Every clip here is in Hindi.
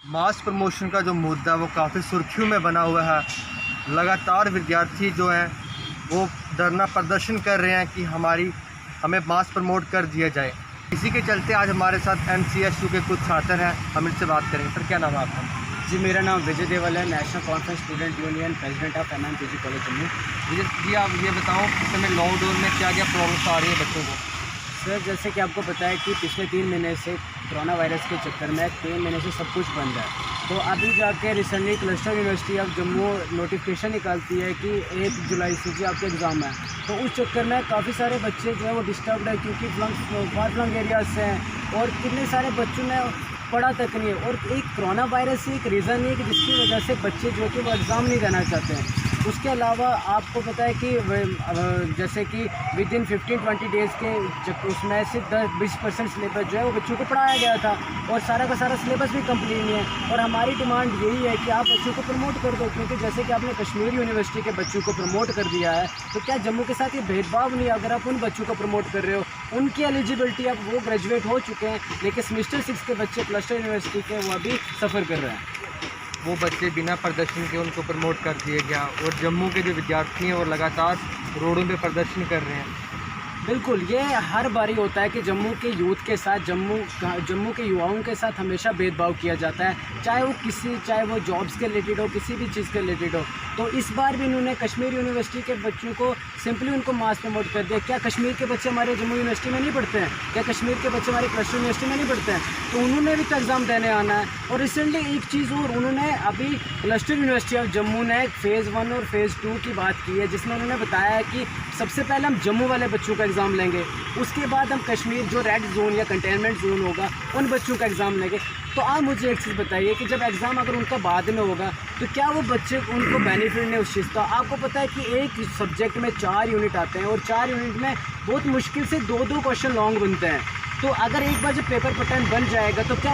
मास प्रमोशन का जो मुद्दा है वो काफ़ी सुर्खियों में बना हुआ है। लगातार विद्यार्थी जो हैं वो धरना प्रदर्शन कर रहे हैं कि हमें मास प्रमोट कर दिया जाए। इसी के चलते आज हमारे साथ MCSU के कुछ छात्र हैं, हम इनसे बात करेंगे। सर, क्या नाम है आपका? जी, मेरा नाम विजय देवल है, National Conference student union president of MMPG college Jammu. जी, आप ये बताओ इस समय लॉकडाउन में क्या क्या प्रॉब्लम्स आ रही है बच्चों को? सर, जैसे कि आपको पता है कि पिछले 3 महीने से कोरोना वायरस के चक्कर में 3 महीने से सब कुछ बंद है। तो अभी जाके recently cluster university of Jammu notification निकालती है कि 1 जुलाई से जी आपके एग्ज़ाम है। तो उस चक्कर में काफ़ी सारे बच्चे जो है वो डिस्टर्ब है, क्योंकि फार फ्लंग एरियाज से हैं और कितने सारे बच्चों ने पढ़ा तक नहीं है। और एक कोरोना वायरस ही एक रीज़न नहीं है कि जिसकी वजह से बच्चे जो कि वो एग्ज़ाम नहीं देना चाहते हैं। उसके अलावा आपको पता है कि जैसे कि विद इन 15-20 डेज़ के उसमें से 10-20% सिलेबस जो है वो बच्चों को पढ़ाया गया था और सारा का सारा सिलेबस भी कंप्लीट नहीं है। और हमारी डिमांड यही है कि आप बच्चों को प्रमोट कर दो, क्योंकि जैसे कि आपने कश्मीर यूनिवर्सिटी के बच्चों को प्रमोट कर दिया है, तो क्या जम्मू के साथ ये भेदभाव नहीं है? अगर आप उन बच्चों को प्रमोट कर रहे हो, उनकी एलिजिबिलिटी अब वो ग्रेजुएट हो चुके हैं, लेकिन सेमेस्टर 6 के बच्चे क्लस्टर यूनिवर्सिटी के वो अभी सफ़र कर रहे हैं। वो बच्चे बिना प्रदर्शन के उनको प्रमोट कर दिया गया और जम्मू के जो विद्यार्थी हैं वो लगातार रोडों पे प्रदर्शन कर रहे हैं। बिल्कुल, ये हर बारी होता है कि जम्मू के यूथ के साथ जम्मू के युवाओं के साथ हमेशा भेदभाव किया जाता है, चाहे वो जॉब्स के रिलेटेड हो, किसी भी चीज़ के रिलेटेड हो। तो इस बार भी इन्होंने कश्मीर यूनिवर्सिटी के बच्चों को सिंपली उनको मास प्रमोट कर दिया। क्या कश्मीर के बच्चे हमारे जम्मू यूनिवर्सिटी में नहीं पढ़ते हैं? क्या कश्मीर के बच्चे हमारे क्लस्टर यूनिवर्सिटी में नहीं पढ़ते हैं? तो उन्होंने भी तो एग्ज़ाम देने आना है। और रिसेंटली एक चीज़ और, उन्होंने अभी क्लस्टर यूनिवर्सिटी ऑफ जम्मू ने फ़ेज़ 1 और फ़ेज़ 2 की बात की है, जिसमें उन्होंने बताया है कि सबसे पहले हम जम्मू वाले बच्चों का एग्ज़ाम लेंगे, उसके बाद हम कश्मीर जो रेड जोन या कंटेनमेंट जोन होगा उन बच्चों का एग्ज़ाम लेंगे। तो आप मुझे एक चीज़ बताइए कि जब एग्ज़ाम अगर उनका बाद में होगा तो क्या वो बच्चे उनको बेनिफिट नहीं उस चीज़ का? आपको पता है कि एक सब्जेक्ट में 4 यूनिट आते हैं और 4 यूनिट में बहुत मुश्किल से 2-2 क्वेश्चन लॉन्ग बनते हैं। तो अगर एक बार जब पेपर पैटर्न बन जाएगा तो क्या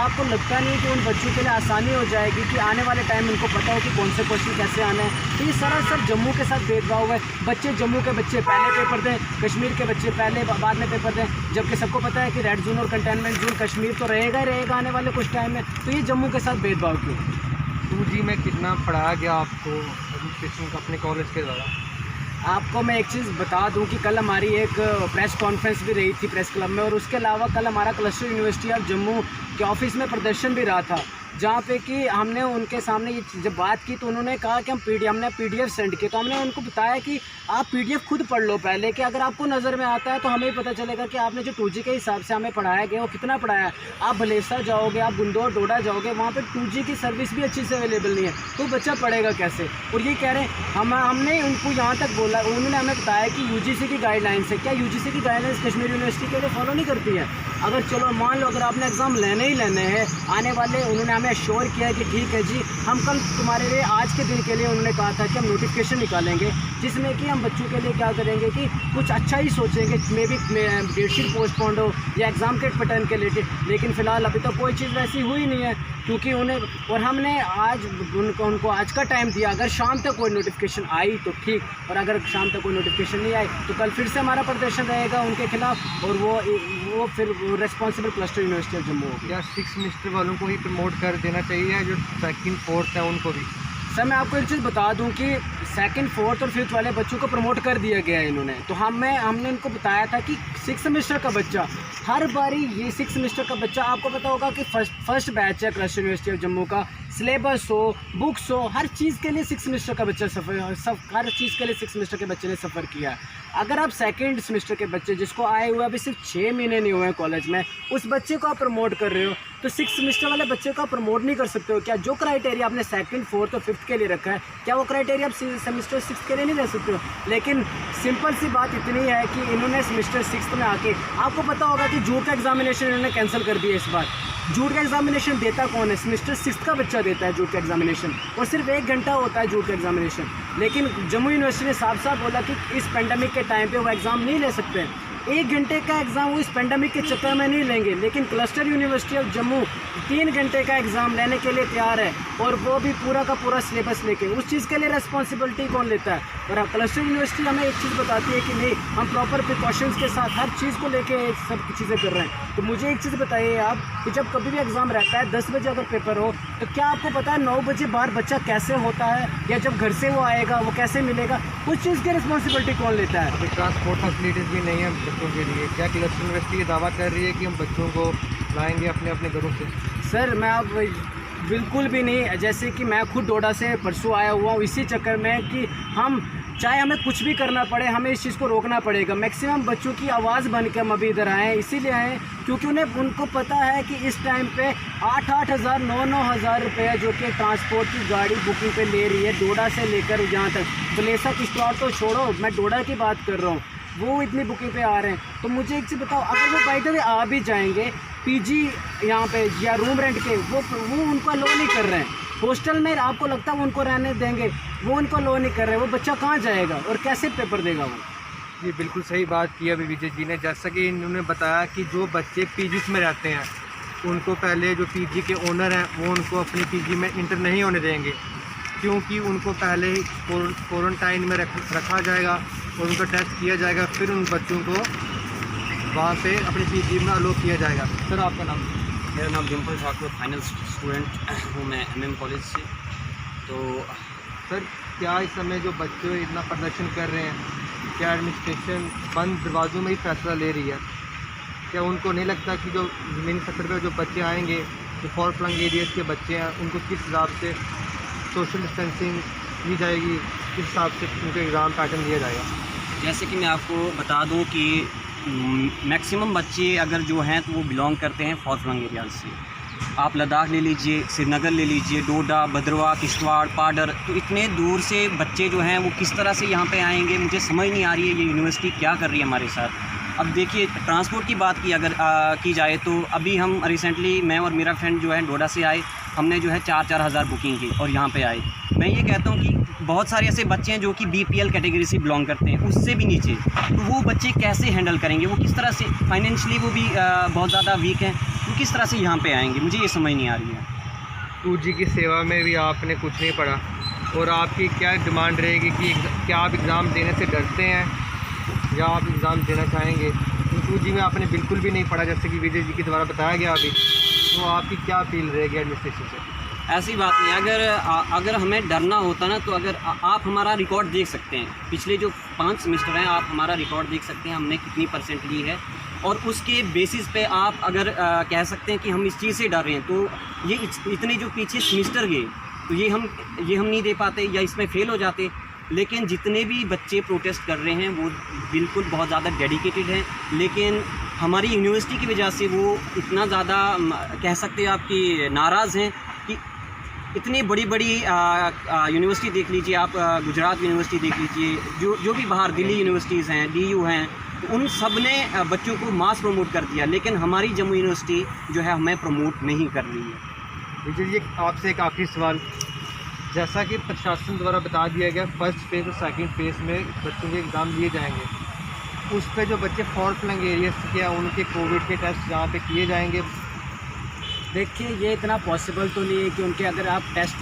आपको लगता नहीं कि उन बच्चों के लिए आसानी हो जाएगी कि आने वाले टाइम उनको पता हो कि कौन से क्वेश्चन कैसे आने हैं? तो ये सरासर जम्मू के साथ भेदभाव है। जम्मू के बच्चे पहले पेपर दें, कश्मीर के बच्चे पहले बाद में पेपर दें, जबकि सबको पता है कि रेड जोन और कंटेनमेंट जोन कश्मीर तो रहेगा ही रहेगा आने वाले कुछ टाइम में। तो ये जम्मू के साथ भेदभाव क्यों? 2G में कितना पढ़ाया गया आपको एडमिनिस्ट्रेशन अपने कॉलेज के द्वारा? आपको मैं एक चीज़ बता दूं कि कल हमारी एक प्रेस कॉन्फ्रेंस भी रही थी प्रेस क्लब में, और उसके अलावा कल हमारा क्लस्टर यूनिवर्सिटी ऑफ जम्मू के ऑफिस में प्रदर्शन भी रहा था, जहाँ पे कि हमने उनके सामने ये जब बात की तो उन्होंने कहा कि हमने PDF सेंड किए। तो हमने उनको बताया कि आप PDF खुद पढ़ लो पहले, कि अगर आपको नज़र में आता है तो हमें पता चलेगा कि आपने जो 2G के हिसाब से हमें पढ़ाया गया वो कितना पढ़ाया है। आप भलेसा जाओगे, आप गुंदौर डोडा जाओगे, वहाँ पे 2G की सर्विस भी अच्छी से अवेलेबल नहीं है, तो बच्चा पढ़ेगा कैसे? और ये कह रहे हैं हमने उनको यहाँ तक बोला, उन्होंने हमें बताया कि UGC की गाइडलाइंस है। क्या UGC की गाइडलाइंस कश्मीर यूनिवर्सिटी के लिए फॉलो नहीं करती है? अगर चलो मान लो अगर आपने एग्ज़ाम लेने ही लेने हैं आने वाले, उन्होंने हमें एश्योर किया है कि ठीक है जी, हम कल तुम्हारे लिए आज के दिन के लिए उन्होंने कहा था कि हम नोटिफिकेशन निकालेंगे, जिसमें कि हम बच्चों के लिए क्या करेंगे कि कुछ अच्छा ही सोचेंगे, maybe date sheet postponed हो या एग्ज़ाम के पैटर्न के रिलेटेड। लेकिन फ़िलहाल अभी तो कोई चीज़ वैसी हुई नहीं है, क्योंकि और हमने आज उनको आज का टाइम दिया। अगर शाम तक कोई नोटिफिकेशन आई तो ठीक, और अगर शाम तक कोई नोटिफिकेशन नहीं आई तो कल फिर से हमारा प्रदर्शन रहेगा उनके खिलाफ, और वो फिर responsible cluster university of Jammu होगी। या 6 सेमेस्टर वालों को ही प्रमोट कर देना चाहिए, जो 2nd 4th है उनको भी? सर, मैं आपको एक चीज़ बता दूं कि 2nd 4th और 5th वाले बच्चों को प्रमोट कर दिया गया है इन्होंने। तो हमने उनको बताया था कि 6 सेमेस्टर का बच्चा, हर बारी ये 6 सेमेस्टर का बच्चा, आपको पता होगा कि फर्स्ट बैच है क्लस्टर यूनिवर्सिटी ऑफ जम्मू का, सिलेबस हो, बुक्स हो, हर चीज़ के लिए 6 सेमेस्टर का बच्चा हर चीज़ के लिए 6 सेमेस्टर के बच्चे ने सफ़र किया है। अगर आप 2nd सेमेस्टर के बच्चे जिसको आए हुए अभी सिर्फ 6 महीने नहीं हुए हैं कॉलेज में, उस बच्चे को आप प्रमोट कर रहे हो, तो 6 सेमेस्टर वाले बच्चे को आप प्रमोट नहीं कर सकते हो? क्या जो क्राइटेरिया आपने 2nd 4th और 5th के लिए रखा है, क्या वो क्राइटेरिया आप सेमेस्टर 6 के लिए नहीं दे सकते हो? लेकिन सिंपल सी बात इतनी है कि इन्होंने सेमेस्टर 6 में आके, आपको पता होगा कि जूट का एग्जामिनेशन इन्होंने कैंसिल कर दिया इस बार। जूट का एग्जामिनेशन देता कौन है? सेमेस्टर 6 का बच्चा देता है जूट का एग्जामिनेशन, और सिर्फ 1 घंटा होता है जूट का एग्जामिनेशन। लेकिन जम्मू यूनिवर्सिटी ने साफ साफ बोला कि इस पेंडेमिक के टाइम पे वो एग्ज़ाम नहीं ले सकते हैं। 1 घंटे का एग्ज़ाम वो इस पेंडेमिक के चक्कर में नहीं लेंगे, लेकिन क्लस्टर यूनिवर्सिटी ऑफ जम्मू 3 घंटे का एग्ज़ाम लेने के लिए तैयार है, और वो भी पूरा का पूरा सिलेबस लेके। उस चीज़ के लिए रिस्पॉन्सिबिलिटी कौन लेता है? और क्लस्टर यूनिवर्सिटी हमें एक चीज़ बताती है कि नहीं, हम प्रॉपर प्रिकॉशंस के साथ हर चीज़ को लेके सब चीज़ें कर रहे हैं। तो मुझे एक चीज़ बताइए आप कि जब कभी भी एग्ज़ाम रहता है 10 बजे अगर पेपर हो, तो क्या आपको पता है 9 बजे बाहर बच्चा कैसे होता है, या जब घर से वो आएगा वो कैसे मिलेगा? उस चीज़ की रिस्पॉन्सिबिलिटी कौन लेता है? अभी ट्रांसपोर्ट फैसिलिटीज़ भी नहीं है बच्चों के लिए। क्या क्लस्टर यूनिवर्सिटी ये दावा कर रही है कि हम बच्चों को लाएंगे अपने अपने घरों से? सर मैं अब बिल्कुल भी नहीं। जैसे कि मैं खुद डोडा से परसों आया हुआ हूँ इसी चक्कर में कि हम चाहे हमें कुछ भी करना पड़े, हमें इस चीज़ को रोकना पड़ेगा। मैक्सिमम बच्चों की आवाज़ बन के हम अभी इधर आए हैं, इसीलिए आए क्योंकि उनको पता है कि इस टाइम पे 8-8 हज़ार 9-9 हज़ार रुपये जो कि ट्रांसपोर्ट की गाड़ी बुकिंग पे ले रही है, डोडा से लेकर यहाँ तक। बलेसा किश्तवाड़ तो छोड़ो, मैं डोडा की बात कर रहा हूँ, वो इतनी बुकिंग पे आ रहे हैं। तो मुझे एक चीज़ बताओ, अगर वो बाय द वे आ भी जाएंगे पीजी यहाँ पे या रूम रेंट के, वो उनको अलो नहीं कर रहे हैं। हॉस्टल में आपको लगता है वो उनको रहने देंगे? वो उनको अलो नहीं कर रहे। वो बच्चा कहाँ जाएगा और कैसे पेपर देगा वो? ये बिल्कुल सही बात की अभी विजय जी ने। जैसा कि इन्होंने बताया कि जो बच्चे पीजीस में रहते हैं उनको पहले जो पीजी के ओनर हैं वो उनको अपनी पीजी में इंटर नहीं होने देंगे, क्योंकि उनको पहले ही क्वारंटाइन में रखा जाएगा और उनका टेस्ट किया जाएगा, फिर उन बच्चों को वहाँ पे अपनी पीजी में अलो किया जाएगा। सर आपका नाम? मेरा नाम डिम्पल ठाकुर, फाइनल स्टूडेंट हूँ मैं MM कॉलेज से। तो सर क्या इस समय जो बच्चे इतना प्रदर्शन कर रहे हैं, क्या एडमिनिस्ट्रेशन बंद दरवाज़ों में ही फैसला ले रही है? क्या उनको नहीं लगता कि जो मेन सेक्टर पे जो बच्चे आएंगे, जो फॉर फ्लंग एरियाज़ के बच्चे हैं, उनको किस हिसाब से सोशल डिस्टेंसिंग की जाएगी, किस हिसाब से उनको एग्ज़ाम पैटर्न दिया जाएगा? जैसे कि मैं आपको बता दूं कि मैक्सिमम बच्चे अगर जो हैं तो वो बिलोंग करते हैं फॉर फ्लंग एरियाज से। आप लद्दाख ले लीजिए, श्रीनगर ले लीजिए, डोडा, भद्रवाह, किश्तवाड़, पाडर, तो इतने दूर से बच्चे जो हैं वो किस तरह से यहाँ पे आएंगे? मुझे समझ नहीं आ रही है ये यूनिवर्सिटी क्या कर रही है हमारे साथ। अब देखिए, ट्रांसपोर्ट की बात की अगर की जाए तो अभी हम रिसेंटली मैं और मेरा फ्रेंड जो है डोडा से आए, हमने जो है 4-4 हज़ार बुकिंग की और यहाँ पे आए। मैं ये कहता हूँ कि बहुत सारे ऐसे बच्चे हैं जो कि BPL कैटेगरी से बिलोंग करते हैं, उससे भी नीचे, तो वो बच्चे कैसे हैंडल करेंगे? वो किस तरह से फाइनेंशियली वो भी बहुत ज़्यादा वीक हैं, वो किस तरह से यहाँ पे आएंगे? मुझे ये समझ नहीं आ रही है। 2G की सेवा में भी आपने कुछ नहीं पढ़ा, और आपकी क्या डिमांड रहेगी कि क्या आप एग्ज़ाम देने से डरते हैं या आप एग्ज़ाम देना चाहेंगे? 2G में आपने बिल्कुल भी नहीं पढ़ा, जैसे कि विजय जी के द्वारा बताया गया अभी, तो आपकी क्या अपील रहेगी एडमिनिस्ट्रेशन से? ऐसी बात नहीं, अगर हमें डरना होता ना, तो अगर आप हमारा रिकॉर्ड देख सकते हैं, पिछले जो 5 सेमेस्टर हैं आप हमारा रिकॉर्ड देख सकते हैं, हमने कितनी % ली है, और उसके बेसिस पे आप अगर कह सकते हैं कि हम इस चीज़ से डर रहे हैं, तो ये इतने जो पीछे सेमेस्टर गए तो ये हम नहीं दे पाते या इसमें फ़ेल हो जाते। लेकिन जितने भी बच्चे प्रोटेस्ट कर रहे हैं वो बिल्कुल बहुत ज़्यादा डेडिकेटेड हैं, लेकिन हमारी यूनिवर्सिटी की वजह से वो इतना ज़्यादा कह सकते हैं आपकी नाराज़ हैं कि इतनी बड़ी यूनिवर्सिटी देख लीजिए आप, गुजरात यूनिवर्सिटी देख लीजिए, जो भी बाहर दिल्ली यूनिवर्सिटीज़ हैं, DU हैं, तो उन सब ने बच्चों को मास प्रमोट कर दिया, लेकिन हमारी जम्मू यूनिवर्सिटी जो है हमें प्रमोट नहीं कर रही है। विजय जी आपसे एक आखिरी सवाल, जैसा कि प्रशासन द्वारा बता दिया गया फर्स्ट फेज़ और सेकंड फेज़ में बच्चों के एग्ज़ाम लिए जाएंगे, उस पर जो बच्चे फॉर फ्लंग एरिया से क्या उनके कोविड के टेस्ट यहाँ पे किए जाएंगे? देखिए, ये इतना पॉसिबल तो नहीं है कि उनके अगर आप टेस्ट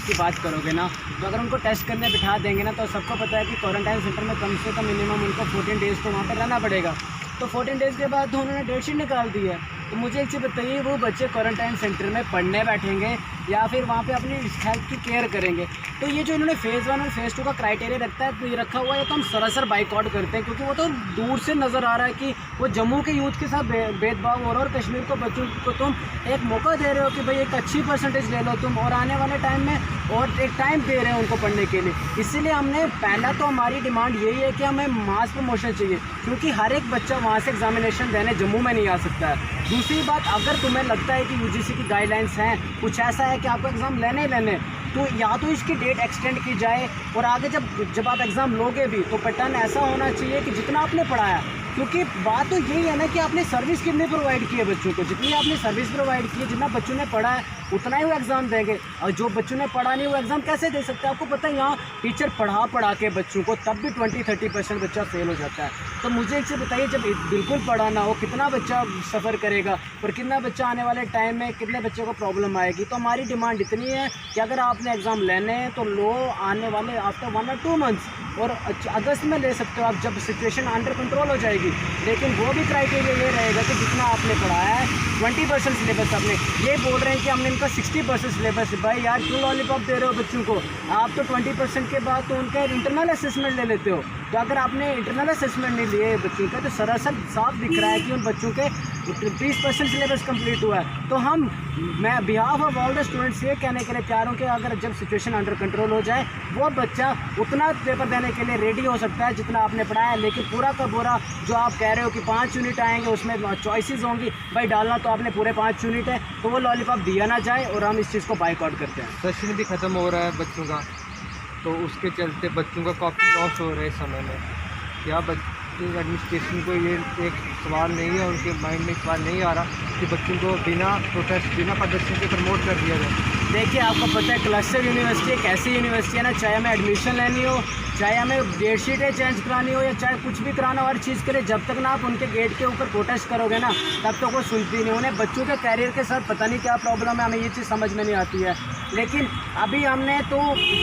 की बात करोगे ना, तो अगर उनको टेस्ट करने बिठा देंगे ना, तो सबको पता है कि क्वारंटाइन सेंटर में कम से कम मिनिमम उनको 14 डेज़ तो वहाँ पर रहना पड़ेगा। तो 14 डेज़ के बाद तो उन्होंने डेट शीट निकाल दी है। तो मुझे एक चीज़ बताइए, वो बच्चे क्वारंटाइन सेंटर में पढ़ने बैठेंगे या फिर वहाँ पे अपनी हेल्थ की केयर करेंगे? तो ये जो इन्होंने फेज़ 1 और फेज़ 2 का क्राइटेरिया रखा हुआ है, तो हम सरासर बाइकआउट करते हैं, क्योंकि वो तो दूर से नज़र आ रहा है कि वो जम्मू के यूथ के साथ भेदभाव हो रहा है, और कश्मीर को बच्चों को तुम एक मौका दे रहे हो कि भाई एक अच्छी % ले लो तुम, और आने वाले टाइम में और एक टाइम दे रहे हो उनको पढ़ने के लिए। इसीलिए हमने पहला तो हमारी डिमांड यही है कि हमें मास प्रमोशन चाहिए, क्योंकि हर एक बच्चा वहाँ से एग्जामिनेशन देने जम्मू में नहीं आ सकता है। दूसरी बात, अगर तुम्हें लगता है कि UGC की गाइडलाइंस हैं, कुछ ऐसा है कि आपको एग्ज़ाम लेने, तो या तो इसकी डेट एक्सटेंड की जाए, और आगे जब आप एग्ज़ाम लोगे भी तो पैटर्न ऐसा होना चाहिए कि जितना आपने पढ़ाया, क्योंकि बात तो यही है ना कि आपने सर्विस कितनी प्रोवाइड की है बच्चों को, जितनी आपने सर्विस प्रोवाइड की है, जितना बच्चों ने पढ़ा है उतना ही वो एग्ज़ाम देंगे, और जो बच्चों ने पढ़ा नहीं वो एग्ज़ाम कैसे दे सकते हैं? आपको पता है यहाँ टीचर पढ़ा के बच्चों को तब भी 20-30% बच्चा फेल हो जाता है। तो मुझे एक चीज़ बताइए, जब बिल्कुल पढ़ा ना हो कितना बच्चा सफ़र करेगा और कितना बच्चा आने वाले टाइम में कितने बच्चों को प्रॉब्लम आएगी। तो हमारी डिमांड इतनी है कि अगर आपने एग्ज़ाम लेने हैं तो लो आने वाले आफ्टर 1 और 2 मंथ्स, और अगस्त में ले सकते हो आप जब सिचुएशन अंडर कंट्रोल हो जाएगी। लेकिन वो भी क्राइटेरिया ये रहेगा कि जितना आपने पढ़ाया है 20% सिलेबस, आपने ये बोल रहे हैं कि हमने इनका 60% सिलेबस। भाई यार क्यों लॉलीपॉप दे रहे हो बच्चों को? आप तो 20% के बाद तो उनका इंटरनल असेसमेंट ले लेते हो। तो अगर आपने इंटरनल असेसमेंट नहीं लिए बच्चों का तो सरासर साफ दिख रहा है कि उन बच्चों के 30% सिलेबस कंप्लीट हुआ है। तो मैं behalf of all the students ये कहने के लिए तैयार हूँ कि अगर जब सिचुएशन अंडर कंट्रोल हो जाए वो बच्चा उतना पेपर देने के लिए रेडी हो सकता है जितना आपने पढ़ाया है। लेकिन पूरा का पूरा जो आप कह रहे हो कि 5 यूनिट आएंगे उसमें चॉइसेस होंगी, भाई डालना तो आपने पूरे 5 यूनिट है, तो वो लॉलीपॉप दिया ना जाए और हम इस चीज़ को बाइकआउट करते हैं। सेशन भी ख़त्म हो रहा है बच्चों का, तो उसके चलते बच्चों का काफ़ी लॉस हो रहा है इस समय में। क्या एडमिनिस्ट्रेशन को ये एक सवाल नहीं है, उनके माइंड में सवाल नहीं आ रहा कि बच्चों को बिना प्रोटेस्ट बिना प्रदर्शन के प्रमोट कर दिया जाए। देखिए आपको पता है क्लस्टर यूनिवर्सिटी एक ऐसी यूनिवर्सिटी है ना, चाहे हमें एडमिशन लेनी हो, चाहे हमें डेटशीटें चेंज करानी हो या चाहे कुछ भी कराना हो, हर चीज़ के लिए जब तक ना आप उनके गेट के ऊपर प्रोटेस्ट करोगे ना तब तक वो सुनती नहीं। उन्हें बच्चों के कैरियर के साथ पता नहीं क्या प्रॉब्लम है, हमें ये चीज़ समझ में नहीं आती है। लेकिन अभी हमने तो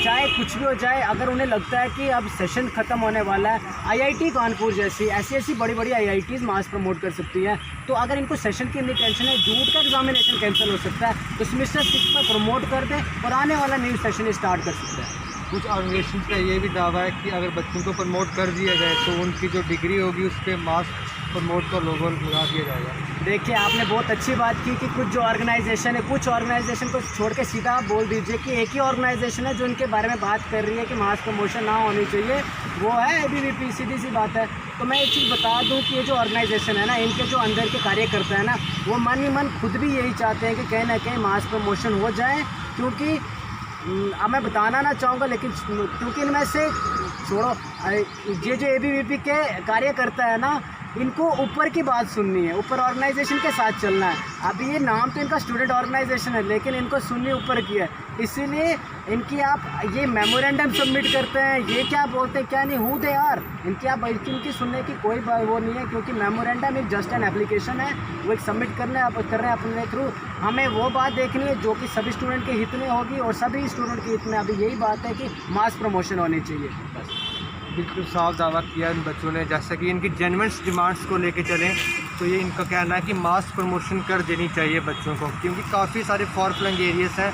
चाहे कुछ भी हो जाए, अगर उन्हें लगता है कि अब सेशन ख़त्म होने वाला है, IIT कानपुर जैसी ऐसी बड़ी बड़ी IITs मास प्रमोट कर सकती हैं। तो अगर इनको सेशन की इतनी टेंशन है, जूट का एग्जामिनेशन कैंसिल हो सकता है तो सेमेस्टर 6 पर प्रमोट कर दें और आने वाला न्यू सेशन स्टार्ट कर सकते हैं। कुछ ऑर्गेनाइजेशन का ये भी दावा है कि अगर बच्चों को प्रमोट कर दिया जाए तो उनकी जो डिग्री होगी उस पर मास प्रमोट का लोगो लगा दिया जाएगा। देखिए आपने बहुत अच्छी बात की कि कुछ जो ऑर्गेनाइजेशन है, कुछ ऑर्गेनाइजेशन को छोड़ के सीधा आप बोल दीजिए कि एक ही ऑर्गेनाइजेशन है जो इनके बारे में बात कर रही है कि मास प्रमोशन ना होनी चाहिए, वो है ABVP। सीधी सी बात है। तो मैं एक चीज़ बता दूं कि ये जो ऑर्गेनाइजेशन है ना, इनके जो अंदर के कार्यकर्ता है ना, वो मन ही मन खुद भी यही चाहते हैं कि कहीं ना कहीं मास प्रमोशन हो जाए। क्योंकि अब मैं बताना ना चाहूँगा, लेकिन क्योंकि इनमें से छोड़ो, ये जो ABVP के कार्यकर्ता है ना, इनको ऊपर की बात सुननी है, ऊपर ऑर्गेनाइजेशन के साथ चलना है। अभी ये नाम तो इनका स्टूडेंट ऑर्गेनाइजेशन है लेकिन इनको सुननी ऊपर की है। इसीलिए इनकी आप ये मेमोरेंडम सबमिट करते हैं, ये क्या बोलते हैं क्या नहीं, हु दे आर, इनकी सुनने की कोई वो नहीं है। क्योंकि मेमोरेंडम एक जस्ट एन एप्लीकेशन है, वो एक सबमिट कर रहे हैं अपने थ्रू। हमें वो बात देखनी है जो कि सभी स्टूडेंट के हित में होगी और सभी स्टूडेंट के हित में अभी यही बात है कि मास प्रमोशन होनी चाहिए। बस बिल्कुल साफ दावा किया इन बच्चों ने। जैसे कि इनकी जेन्युइन डिमांड्स को लेके चलें तो ये इनका कहना है कि मास प्रमोशन कर देनी चाहिए बच्चों को, क्योंकि काफ़ी सारे फॉर फ्लंग एरियाज हैं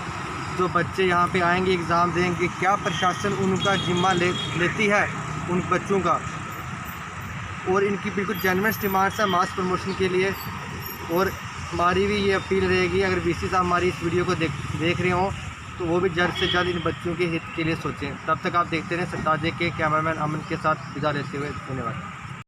जो बच्चे यहाँ पे आएंगे एग्ज़ाम देंगे। क्या प्रशासन उनका जिम्मा लेती है उन बच्चों का? और इनकी बिल्कुल जेन्युइन डिमांड्स है मास प्रमोशन के लिए। और हमारी भी ये अपील रहेगी, अगर VC साहब हमारी इस वीडियो को देख रहे हों तो वो भी जल्द से जल्द इन बच्चों के हित के लिए सोचें। तब तक आप देखते रहें सरताजे के कैमरामैन अमन के साथ विदा लेते हुए। धन्यवाद।